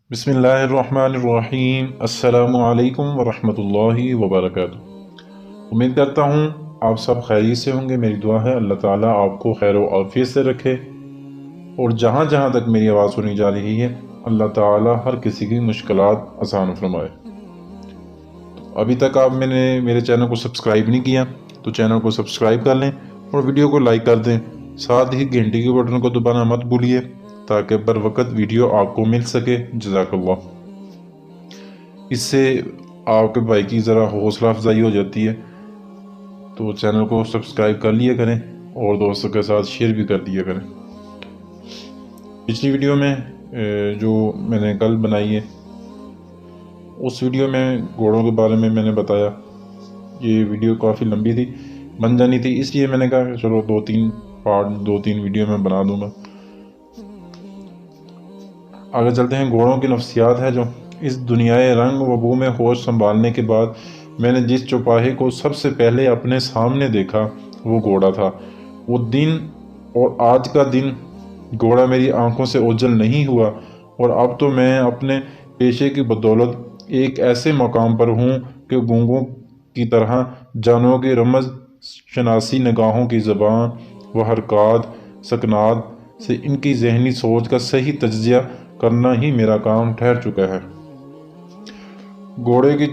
बिस्मिल्लाहिर्रहमानिर्रहीम। अस्सलामु अलैकुम वरहमतुल्लाहि वबरकातुहू। उम्मीद करता हूँ आप सब खैरियत से होंगे। मेरी दुआ है अल्लाह ताला आपको खैर व आफियत से रखे और जहाँ जहाँ तक मेरी आवाज़ सुनी जा रही है अल्लाह ताला हर किसी की मुश्किलात आसान फरमाए। अभी तक आप मेरे चैनल को सब्सक्राइब नहीं किया तो चैनल को सब्सक्राइब कर लें और वीडियो को लाइक कर दें। साथ ही घंटी के बटन को दबाना मत भूलिए ताकि बर वक्त वीडियो आपको मिल सके। जज़ाकल्लाह। इससे आपके भाई की ज़रा हौसला अफजाई हो जाती है। तो चैनल को सब्सक्राइब कर लिया करें और दोस्तों के साथ शेयर भी कर दिया करें। पिछली वीडियो में जो मैंने कल बनाई है उस वीडियो में घोड़ों के बारे में मैंने बताया। ये वीडियो काफ़ी लंबी थी, बन जानी थी, इसलिए मैंने कहा चलो दो तीन वीडियो में बना दूंगा। आगे चलते हैं। घोड़ों की नफ्सियात है जो इस दुनियाए रंग व बू में होश संभालने के बाद मैंने जिस चौपाहे को सबसे पहले अपने सामने देखा वो घोड़ा था। वो दिन और आज का दिन घोड़ा मेरी आंखों से ओझल नहीं हुआ और अब तो मैं अपने पेशे की बदौलत एक ऐसे मकाम पर हूँ कि गूंगों की तरह जानवरों की रमज शनासी निगाहों की ज़बान व हरकत सकनात से इनकी जहनी सोच का सही तज्जिया करना ही मेरा काम ठहर चुका है। घोड़े की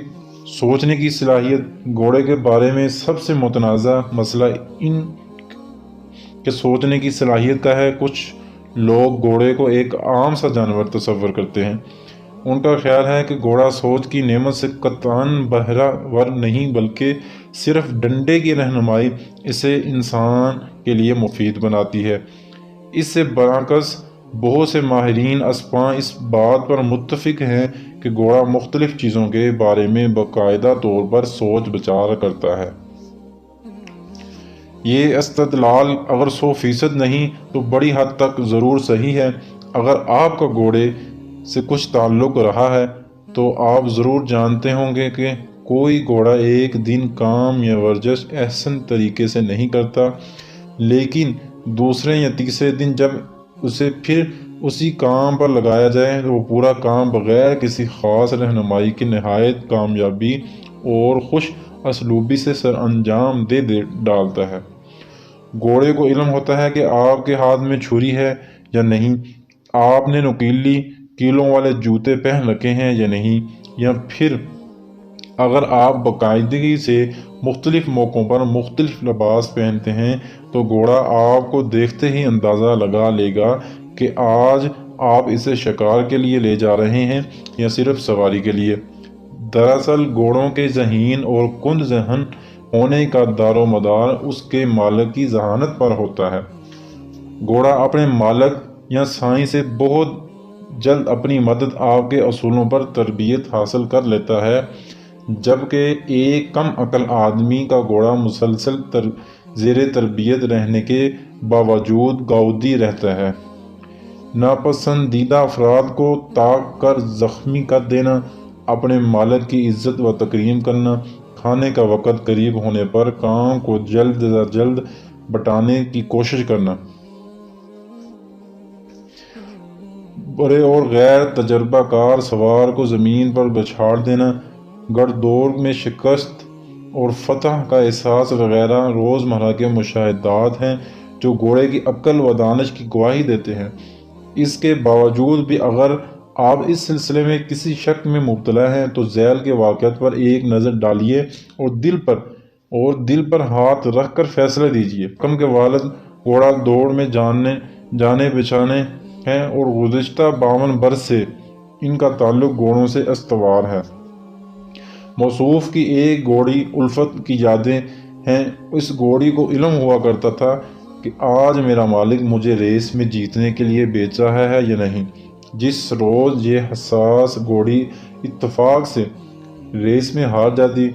सोचने की सलाहियत। घोड़े के बारे में सबसे मुतनाज़ा मसला इन के सोचने की सलाहियत का है। कुछ लोग घोड़े को एक आम सा जानवर तस्वर करते हैं। उनका ख्याल है कि घोड़ा सोच की नेमत से कतई बहरा वर नहीं बल्कि सिर्फ डंडे की रहनुमाई इसे इंसान के लिए मुफीद बनाती है। इससे बरअक्स बहुत से माहिरीन अस्पा इस बात पर मुत्तफिक हैं कि घोड़ा मुख्तलिफ चीज़ों के बारे में बाकायदा तौर पर सोच विचार करता है। ये इस्तदलाल अगर 100% नहीं तो बड़ी हद तक ज़रूर सही है। अगर आपका घोड़े से कुछ ताल्लुक़ रहा है तो आप ज़रूर जानते होंगे कि कोई घोड़ा एक दिन काम या वर्जिश एहसन तरीके से नहीं करता, लेकिन दूसरे या तीसरे दिन जब उसे फिर उसी काम पर लगाया जाए तो वो पूरा काम बग़ैर किसी ख़ास रहनुमाई की नहायत कामयाबी और खुश असलूबी से सर अंजाम दे डालता है। घोड़े को इल्म होता है कि आपके हाथ में छुरी है या नहीं, आपने नुकीली कीलों वाले जूते पहन रखे हैं या नहीं, या फिर अगर आप बाकायदगी से मुख्तलिफ मौक़ों पर मुख्तलिफ लिबास पहनते हैं तो घोड़ा आपको देखते ही अंदाज़ा लगा लेगा कि आज आप इसे शिकार के लिए ले जा रहे हैं या सिर्फ सवारी के लिए। दरअसल घोड़ों के ज़हीन और कुंद जहन होने का दारो मदार उसके मालिक की जहानत पर होता है। घोड़ा अपने मालिक या साईं से बहुत जल्द अपनी मदद आपके असूलों पर तरबियत हासिल कर लेता है, जबकि एक कम अकल आदमी का घोड़ा मुसलसल ज़ेरे तरबियत रहने के बावजूद गाउदी रहता है। नापसंदीदा अफराद को ताक कर ज़ख्मी कर देना, अपने मालिक की इज़्ज़त व तकरीम करना, खाने का वक़्त करीब होने पर काम को जल्द अज जल्द बटाने की कोशिश करना, बड़े और गैर तजर्बाकार सवार को ज़मीन पर बिछाड़ देना, गठदौड़ में शिकस्त और फतह का एहसास वगैरह रोज़मर्रा के मुशाहिदात हैं जो घोड़े की अक्ल व दानिश की गवाही देते हैं। इसके बावजूद भी अगर आप इस सिलसिले में किसी शक में मुब्तला हैं तो ज़ैल के वाक़यात पर एक नज़र डालिए और दिल पर हाथ रख कर फैसला दीजिए। कम के वालिद घोड़ा दौड़ में जाने बिछाने हैं और गुज़िश्ता 52 बरस से इनका ताल्लुक़ घोड़ों से अस्तवार है। मौसूफ़ की एक घोड़ी उल्फत की यादें हैं। इस घोड़ी को इल्म हुआ करता था कि आज मेरा मालिक मुझे रेस में जीतने के लिए बेच रहा है या नहीं। जिस रोज़ ये हसास घोड़ी इत्तफाक से रेस में हार जाती,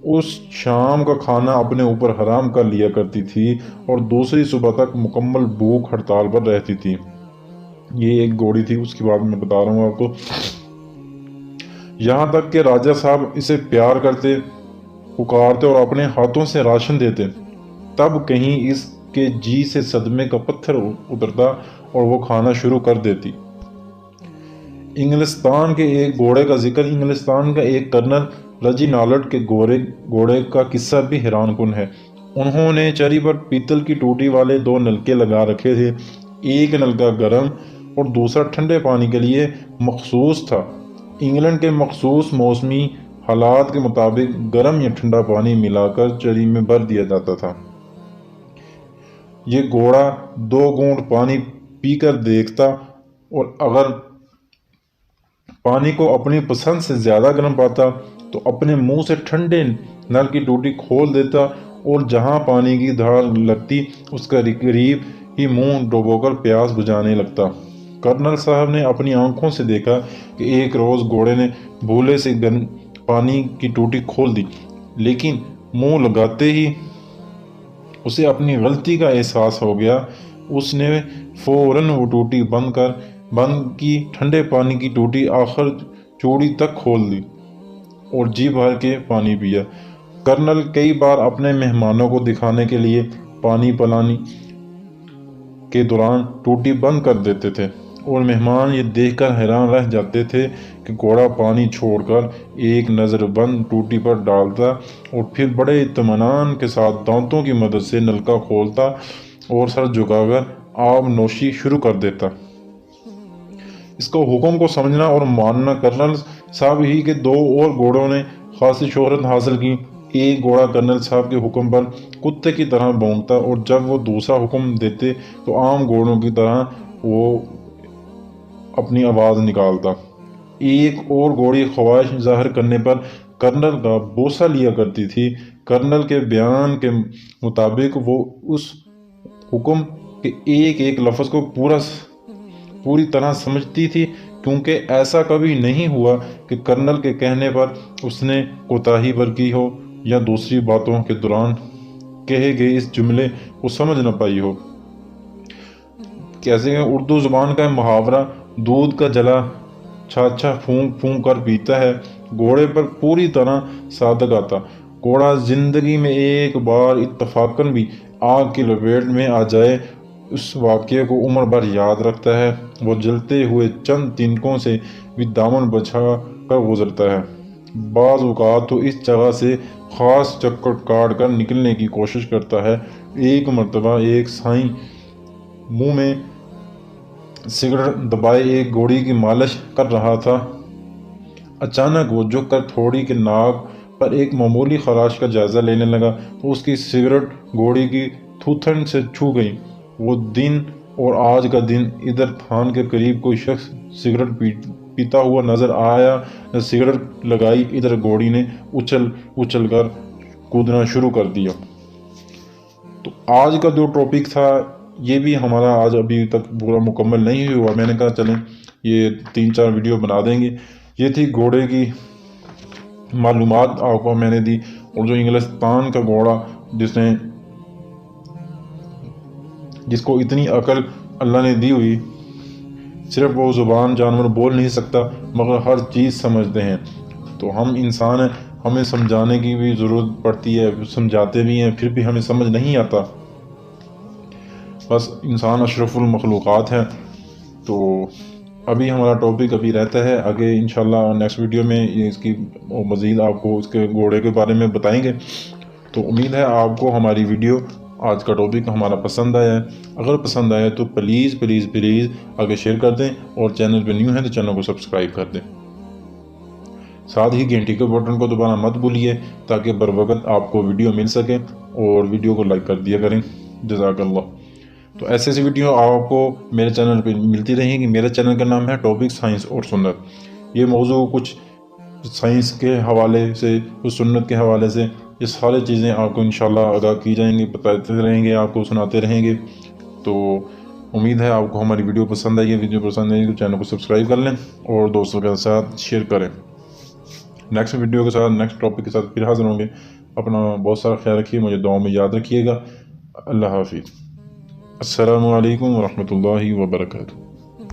उस शाम का खाना अपने ऊपर हराम कर लिया करती थी और दूसरी सुबह तक मुकम्मल भूख हड़ताल पर रहती थी। ये एक घोड़ी थी, उसकी बात मैं बता रहा हूँ आपको। यहाँ तक कि राजा साहब इसे प्यार करते, पुकारते और अपने हाथों से राशन देते, तब कहीं इसके जी से सदमे का पत्थर उतरता और वो खाना शुरू कर देती। انگلستان کے ایک گھوڑے کا ذکر انگلستان کا ایک کرنل رجینالڈ کے گھوڑے کا قصہ بھی حیران کن ہے۔ انہوں نے چری پر پیتل کی ٹوٹی والے 2 نلکے لگا رکھے تھے، ایک نلکا گرم اور دوسرا ٹھنڈے پانی کے لیے مخصوص تھا۔ انگلینڈ کے مخصوص موسمی حالات کے مطابق گرم یا ٹھنڈا پانی ملا کر چری میں بھر دیا جاتا تھا۔ یہ گھوڑا 2 گھونٹ پانی پی کر دیکھتا اور اگر پانی کو اپنی پسند سے زیادہ گرم پاتا تو اپنے منہ سے ٹھنڈے نل کی ٹوٹی کھول دیتا اور جہاں پانی کی دھار لگتی اس کے قریب ہی منہ ڈبو کر پیاس بجھانے لگتا۔ کرنل صاحب نے اپنی آنکھوں سے دیکھا کہ ایک روز گھوڑے نے بھولے سے گرم پانی کی ٹوٹی کھول دی، لیکن منہ لگاتے ہی اسے اپنی غلطی کا احساس ہو گیا۔ اس نے فوراً وہ ٹوٹی بند کی، ٹھنڈے پانی کی ٹوٹی آخر چوڑی تک کھول دی اور جی بھر کے پانی پیا۔ کرنل کئی بار اپنے مہمانوں کو دکھانے کے لیے پانی پلانے کے دوران ٹوٹی بند کر دیتے تھے اور مہمان یہ دیکھ کر حیران رہ جاتے تھے کہ گھوڑا پانی چھوڑ کر ایک نظر بند ٹوٹی پر ڈالتا اور پھر بڑے اطمینان کے ساتھ دانتوں کی مدد سے نلکا کھولتا اور سر جھکا کر آب نوشی شروع کر دیتا۔ اس کو حکم کو سمجھنا اور ماننا۔ کرنل صاحب ہی کے 2 اور گھوڑوں نے خاصی شہرت حاصل کی۔ ایک گھوڑا کرنل صاحب کے حکم پر کتے کی طرح بھونکتا اور جب وہ دوسرا حکم دیتے تو عام گھوڑوں کی طرح وہ اپنی آواز نکالتا۔ ایک اور گھوڑی خواہش ظاہر کرنے پر کرنل کا بوسہ لیا کرتی تھی۔ کرنل کے بیان کے مطابق وہ اس حکم کے ایک ایک لفظ کو پوری طرح سمجھتی تھی، کیونکہ ایسا کبھی نہیں ہوا کہ کرنل کے کہنے پر اس نے کوتاہی برتی ہو یا دوسری باتوں کے دوران کہے گئے اس جملے کو سمجھ نہ پائی ہو۔ کیسے کہ اردو زبان کا محاورہ دودھ کا جلا چھاچھا پھونک پھونک کر پیتا ہے، گھوڑے پر پوری طرح صادق آتا۔ گھوڑا زندگی میں ایک بار اتفاقاً بھی آگ کی لپیٹ میں آ جائے اس واقعے کو عمر بھر یاد رکھتا ہے۔ وہ جلتے ہوئے چند تنکوں سے بھی دامن بچھا کر گزرتا ہے۔ بعض اوقات تو اس جگہ سے خاص چکر کاٹ کر نکلنے کی کوشش کرتا ہے۔ ایک مرتبہ ایک سائیں منہ میں سگریٹ دبائے ایک گھوڑی کی مالش کر رہا تھا۔ اچانک وہ جھک کر تھوڑی کے ناک پر ایک معمولی خراش کا جائزہ لینے لگا تو اس کی سگریٹ گھوڑی کی تھوتھن سے چھو گئی۔ وہ دن اور آج کا دن ادھر تھان کے قریب کوئی شخص سگریٹ پیتا ہوا نظر آیا نہ سگریٹ لگائی، ادھر گھوڑی نے اچھل کر کودنا شروع کر دیا۔ تو آج کا جو ٹاپک تھا یہ بھی ہمارا آج ابھی تک پورا مکمل نہیں ہوا۔ میں نے کہا چلیں یہ 3-4 ویڈیو بنا دیں گے۔ یہ تھی گھوڑے کی معلومات آپ کو میں نے دی، اور جو انگلستان کا گھوڑا جس کو اتنی عقل اللہ نے دی ہوئی، صرف وہ زبان جانور بول نہیں سکتا مگر ہر چیز سمجھتے ہیں۔ تو ہم انسان ہیں، ہمیں سمجھانے کی بھی ضرورت پڑتی ہے، سمجھاتے بھی ہیں پھر بھی ہمیں سمجھ نہیں آتا۔ بس انسان اشرف المخلوقات ہے۔ تو ابھی ہمارا ٹاپک ابھی رہتا ہے، آگے انشاءاللہ نیکسٹ ویڈیو میں اس کی مزید آپ کو اس کے گھوڑے کے بارے میں بتائیں گے۔ تو امید ہے آپ کو ہماری ویڈیو آج کا ٹاپک ہمارا پسند آیا ہے۔ اگر پسند آیا تو پلیز پلیز پلیز آگے شیئر کر دیں، اور چینل پہ نیو ہیں تو چینل کو سبسکرائب کر دیں۔ ساتھ ہی گھنٹی کے بٹن کو دبانا مت بھولیے تاکہ بر وقت آپ کو ویڈیو مل سکے، اور ویڈیو کو لائک کر دیا کریں۔ جزاک اللہ۔ تو ایسے ویڈیو آپ کو میرے چینل پہ ملتی رہیں گی۔ میرے چینل کا نام ہے ٹاپک سائنس اور سنت۔ یہ موضوع کچھ سائنس کے حوالے سے، کچھ سنت کے حوالے سے، یہ سارے چیزیں آپ کو انشاءاللہ آگاہ کی جائیں گی، بتاتے رہیں گے، آپ کو سناتے رہیں گے۔ تو امید ہے آپ کو ہماری ویڈیو پسند آئی ہے۔ ویڈیو پسند آئی تو چینل کو سبسکرائب کر لیں اور دوستوں کے ساتھ شیئر کریں۔ نیکسٹ ویڈیو کے ساتھ، نیکسٹ ٹاپک کے ساتھ پھر حاضر ہوں گے۔ اپنا بہت سارا خیال رکھیے، مجھے دعاؤں میں یاد رکھیے گا۔ اللہ حافظ۔ السلام علیکم ورحمۃ اللہ وبرکاتہ۔